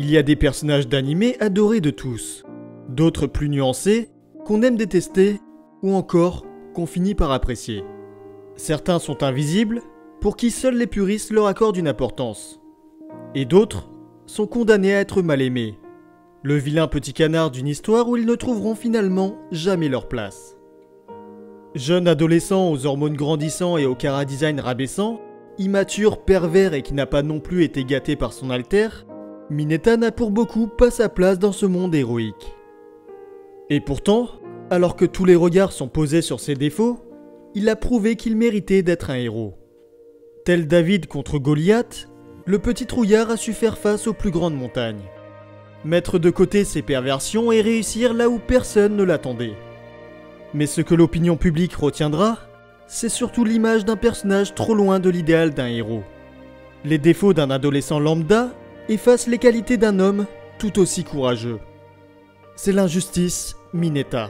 Il y a des personnages d'anime adorés de tous, d'autres plus nuancés, qu'on aime détester, ou encore qu'on finit par apprécier. Certains sont invisibles, pour qui seuls les puristes leur accordent une importance. Et d'autres sont condamnés à être mal aimés, le vilain petit canard d'une histoire où ils ne trouveront finalement jamais leur place. Jeune adolescent aux hormones grandissant et au chara-design rabaissant, immature, pervers et qui n'a pas non plus été gâté par son alter, Mineta n'a pour beaucoup pas sa place dans ce monde héroïque. Et pourtant, alors que tous les regards sont posés sur ses défauts, il a prouvé qu'il méritait d'être un héros. Tel David contre Goliath, le petit trouillard a su faire face aux plus grandes montagnes. Mettre de côté ses perversions et réussir là où personne ne l'attendait. Mais ce que l'opinion publique retiendra, c'est surtout l'image d'un personnage trop loin de l'idéal d'un héros. Les défauts d'un adolescent lambda effacent les qualités d'un homme tout aussi courageux. C'est l'injustice Mineta.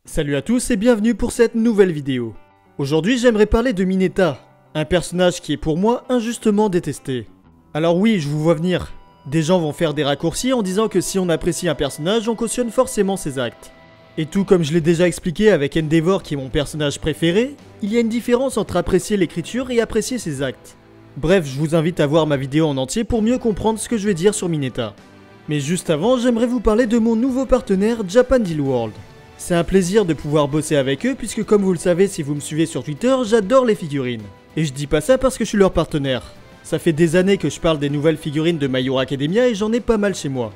Salut à tous et bienvenue pour cette nouvelle vidéo. Aujourd'hui j'aimerais parler de Mineta, un personnage qui est pour moi injustement détesté. Alors oui, je vous vois venir. Des gens vont faire des raccourcis en disant que si on apprécie un personnage, on cautionne forcément ses actes. Et tout comme je l'ai déjà expliqué avec Endeavor qui est mon personnage préféré, il y a une différence entre apprécier l'écriture et apprécier ses actes. Bref, je vous invite à voir ma vidéo en entier pour mieux comprendre ce que je vais dire sur Mineta. Mais juste avant, j'aimerais vous parler de mon nouveau partenaire Japan Deal World. C'est un plaisir de pouvoir bosser avec eux puisque comme vous le savez si vous me suivez sur Twitter, j'adore les figurines. Et je dis pas ça parce que je suis leur partenaire. Ça fait des années que je parle des nouvelles figurines de My Hero Academia et j'en ai pas mal chez moi.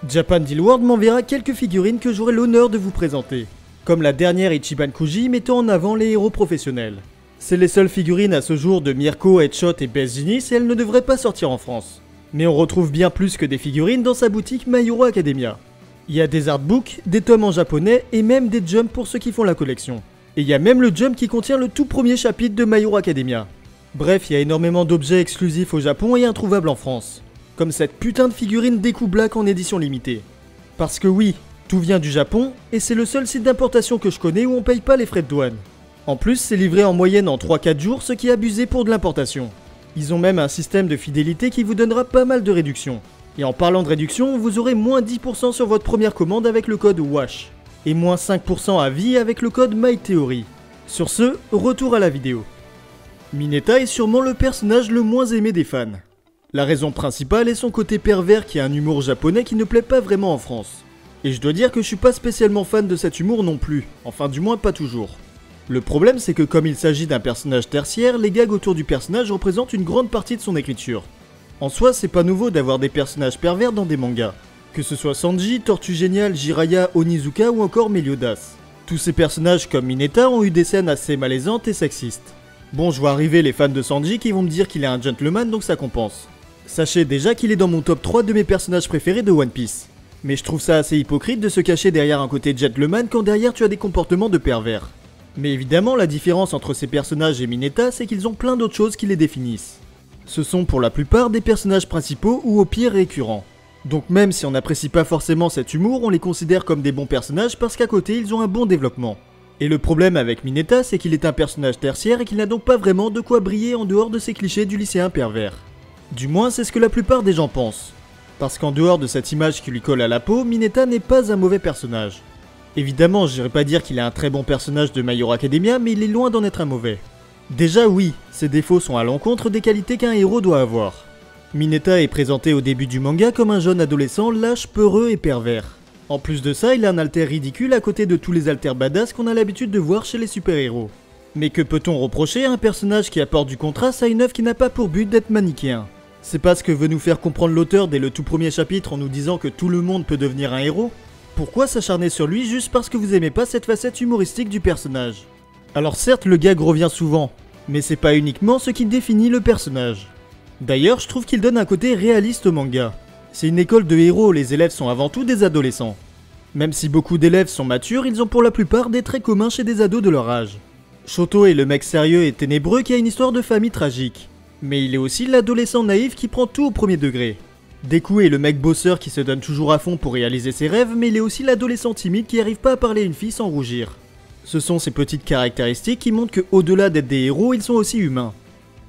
Japan Deal World m'enverra quelques figurines que j'aurai l'honneur de vous présenter. Comme la dernière Ichiban Kuji mettant en avant les héros professionnels. C'est les seules figurines à ce jour de Mirko, Headshot et Best Genius et elles ne devraient pas sortir en France. Mais on retrouve bien plus que des figurines dans sa boutique My Hero Academia. Il y a des artbooks, des tomes en japonais et même des jumps pour ceux qui font la collection. Et il y a même le jump qui contient le tout premier chapitre de My Hero Academia. Bref, il y a énormément d'objets exclusifs au Japon et introuvables en France. Comme cette putain de figurine Deku Black en édition limitée. Parce que oui, tout vient du Japon et c'est le seul site d'importation que je connais où on paye pas les frais de douane. En plus, c'est livré en moyenne en 3-4 jours, ce qui est abusé pour de l'importation. Ils ont même un système de fidélité qui vous donnera pas mal de réductions. Et en parlant de réduction, vous aurez moins 10% sur votre première commande avec le code WASH. Et moins 5% à vie avec le code MyTheory. Sur ce, retour à la vidéo. Mineta est sûrement le personnage le moins aimé des fans. La raison principale est son côté pervers qui a un humour japonais qui ne plaît pas vraiment en France. Et je dois dire que je suis pas spécialement fan de cet humour non plus, enfin du moins pas toujours. Le problème c'est que comme il s'agit d'un personnage tertiaire, les gags autour du personnage représentent une grande partie de son écriture. En soi c'est pas nouveau d'avoir des personnages pervers dans des mangas. Que ce soit Sanji, Tortue Géniale, Jiraiya, Onizuka ou encore Meliodas. Tous ces personnages comme Mineta ont eu des scènes assez malaisantes et sexistes. Bon, je vois arriver les fans de Sanji qui vont me dire qu'il est un gentleman donc ça compense. Sachez déjà qu'il est dans mon top 3 de mes personnages préférés de One Piece. Mais je trouve ça assez hypocrite de se cacher derrière un côté gentleman quand derrière tu as des comportements de pervers. Mais évidemment la différence entre ces personnages et Mineta c'est qu'ils ont plein d'autres choses qui les définissent. Ce sont pour la plupart des personnages principaux ou au pire récurrents. Donc même si on n'apprécie pas forcément cet humour, on les considère comme des bons personnages parce qu'à côté ils ont un bon développement. Et le problème avec Mineta c'est qu'il est un personnage tertiaire et qu'il n'a donc pas vraiment de quoi briller en dehors de ces clichés du lycéen pervers. Du moins c'est ce que la plupart des gens pensent. Parce qu'en dehors de cette image qui lui colle à la peau, Mineta n'est pas un mauvais personnage. Évidemment, j'irai pas dire qu'il est un très bon personnage de My Hero Academia, mais il est loin d'en être un mauvais. Déjà oui, ses défauts sont à l'encontre des qualités qu'un héros doit avoir. Mineta est présenté au début du manga comme un jeune adolescent lâche, peureux et pervers. En plus de ça, il a un alter ridicule à côté de tous les alters badass qu'on a l'habitude de voir chez les super-héros. Mais que peut-on reprocher à un personnage qui apporte du contraste à une œuvre qui n'a pas pour but d'être manichéen? C'est pas ce que veut nous faire comprendre l'auteur dès le tout premier chapitre en nous disant que tout le monde peut devenir un héros? Pourquoi s'acharner sur lui juste parce que vous aimez pas cette facette humoristique du personnage? Alors certes le gag revient souvent, mais c'est pas uniquement ce qui définit le personnage. D'ailleurs je trouve qu'il donne un côté réaliste au manga. C'est une école de héros où les élèves sont avant tout des adolescents. Même si beaucoup d'élèves sont matures, ils ont pour la plupart des traits communs chez des ados de leur âge. Shoto est le mec sérieux et ténébreux qui a une histoire de famille tragique. Mais il est aussi l'adolescent naïf qui prend tout au premier degré. Deku est le mec bosseur qui se donne toujours à fond pour réaliser ses rêves, mais il est aussi l'adolescent timide qui arrive pas à parler à une fille sans rougir. Ce sont ces petites caractéristiques qui montrent que au-delà d'être des héros, ils sont aussi humains.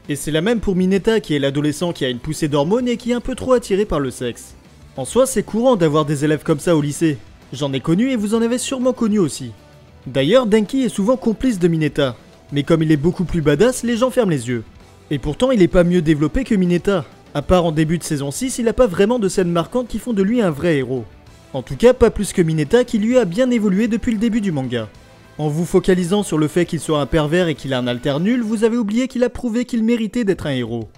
Et c'est la même pour Mineta qui est l'adolescent qui a une poussée d'hormones et qui est un peu trop attiré par le sexe. En soi, c'est courant d'avoir des élèves comme ça au lycée. J'en ai connu et vous en avez sûrement connu aussi. D'ailleurs, Denki est souvent complice de Mineta. Mais comme il est beaucoup plus badass, les gens ferment les yeux. Et pourtant, il est pas mieux développé que Mineta. À part en début de saison 6, il a pas vraiment de scènes marquantes qui font de lui un vrai héros. En tout cas, pas plus que Mineta qui lui a bien évolué depuis le début du manga. En vous focalisant sur le fait qu'il soit un pervers et qu'il a un alter nul, vous avez oublié qu'il a prouvé qu'il méritait d'être un héros.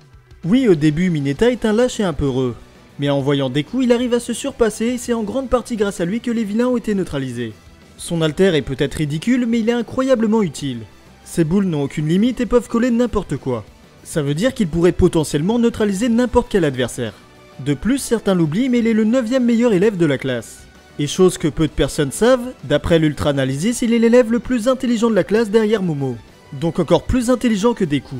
Oui, au début, Mineta est un lâche et un peureux. Mais en voyant Deku, il arrive à se surpasser et c'est en grande partie grâce à lui que les vilains ont été neutralisés. Son alter est peut-être ridicule, mais il est incroyablement utile. Ses boules n'ont aucune limite et peuvent coller n'importe quoi. Ça veut dire qu'il pourrait potentiellement neutraliser n'importe quel adversaire. De plus, certains l'oublient, mais il est le 9ème meilleur élève de la classe. Et chose que peu de personnes savent, d'après l'Ultra Analysis, il est l'élève le plus intelligent de la classe derrière Momo. Donc encore plus intelligent que Deku.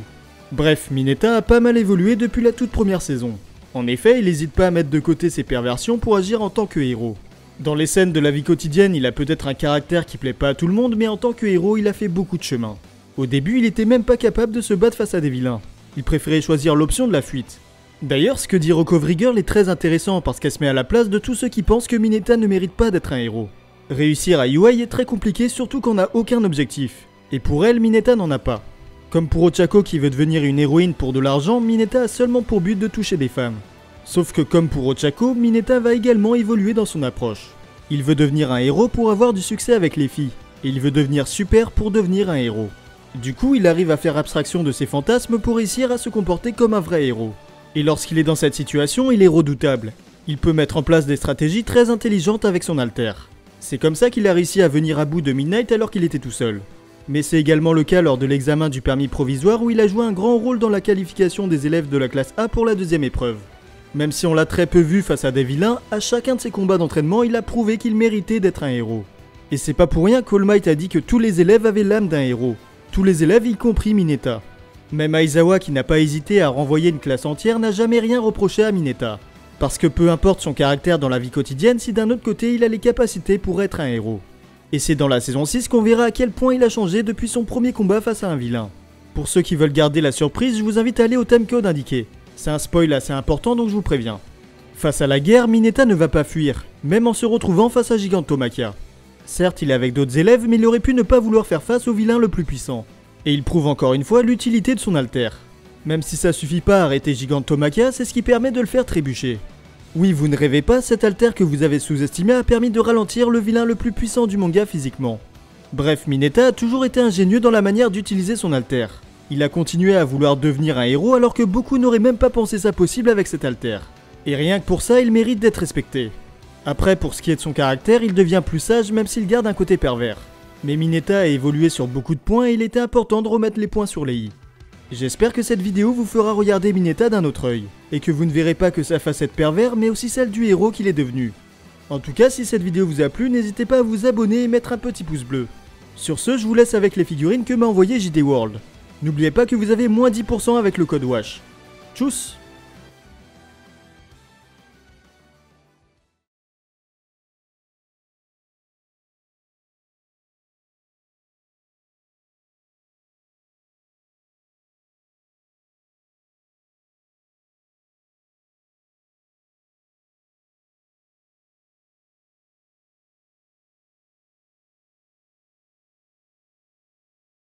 Bref, Mineta a pas mal évolué depuis la toute première saison. En effet, il n'hésite pas à mettre de côté ses perversions pour agir en tant que héros. Dans les scènes de la vie quotidienne, il a peut-être un caractère qui plaît pas à tout le monde, mais en tant que héros, il a fait beaucoup de chemin. Au début, il était même pas capable de se battre face à des vilains. Il préférait choisir l'option de la fuite. D'ailleurs, ce que dit Recovery Girl est très intéressant parce qu'elle se met à la place de tous ceux qui pensent que Mineta ne mérite pas d'être un héros. Réussir à UI est très compliqué, surtout qu'on n'a aucun objectif. Et pour elle, Mineta n'en a pas. Comme pour Ochako qui veut devenir une héroïne pour de l'argent, Mineta a seulement pour but de toucher des femmes. Sauf que comme pour Ochako, Mineta va également évoluer dans son approche. Il veut devenir un héros pour avoir du succès avec les filles. Et il veut devenir super pour devenir un héros. Du coup, il arrive à faire abstraction de ses fantasmes pour réussir à se comporter comme un vrai héros. Et lorsqu'il est dans cette situation, il est redoutable. Il peut mettre en place des stratégies très intelligentes avec son alter. C'est comme ça qu'il a réussi à venir à bout de Midnight alors qu'il était tout seul. Mais c'est également le cas lors de l'examen du permis provisoire où il a joué un grand rôle dans la qualification des élèves de la classe A pour la deuxième épreuve. Même si on l'a très peu vu face à des vilains, à chacun de ses combats d'entraînement, il a prouvé qu'il méritait d'être un héros. Et c'est pas pour rien qu'All Might a dit que tous les élèves avaient l'âme d'un héros. Tous les élèves, y compris Mineta. Même Aizawa, qui n'a pas hésité à renvoyer une classe entière, n'a jamais rien reproché à Mineta. Parce que peu importe son caractère dans la vie quotidienne, si d'un autre côté il a les capacités pour être un héros. Et c'est dans la saison 6 qu'on verra à quel point il a changé depuis son premier combat face à un vilain. Pour ceux qui veulent garder la surprise, je vous invite à aller au timecode indiqué. C'est un spoil assez important donc je vous préviens. Face à la guerre, Mineta ne va pas fuir, même en se retrouvant face à Gigantomachia. Certes, il est avec d'autres élèves, mais il aurait pu ne pas vouloir faire face au vilain le plus puissant. Et il prouve encore une fois l'utilité de son alter. Même si ça suffit pas à arrêter Gigantomachia, c'est ce qui permet de le faire trébucher. Oui, vous ne rêvez pas, cet alter que vous avez sous-estimé a permis de ralentir le vilain le plus puissant du manga physiquement. Bref, Mineta a toujours été ingénieux dans la manière d'utiliser son alter. Il a continué à vouloir devenir un héros alors que beaucoup n'auraient même pas pensé ça possible avec cet alter. Et rien que pour ça, il mérite d'être respecté. Après, pour ce qui est de son caractère, il devient plus sage même s'il garde un côté pervers. Mais Mineta a évolué sur beaucoup de points et il était important de remettre les points sur les i. J'espère que cette vidéo vous fera regarder Mineta d'un autre œil, et que vous ne verrez pas que sa facette pervers mais aussi celle du héros qu'il est devenu. En tout cas, si cette vidéo vous a plu, n'hésitez pas à vous abonner et mettre un petit pouce bleu. Sur ce, je vous laisse avec les figurines que m'a envoyé JD World. N'oubliez pas que vous avez moins 10% avec le code WASH. Tchuss!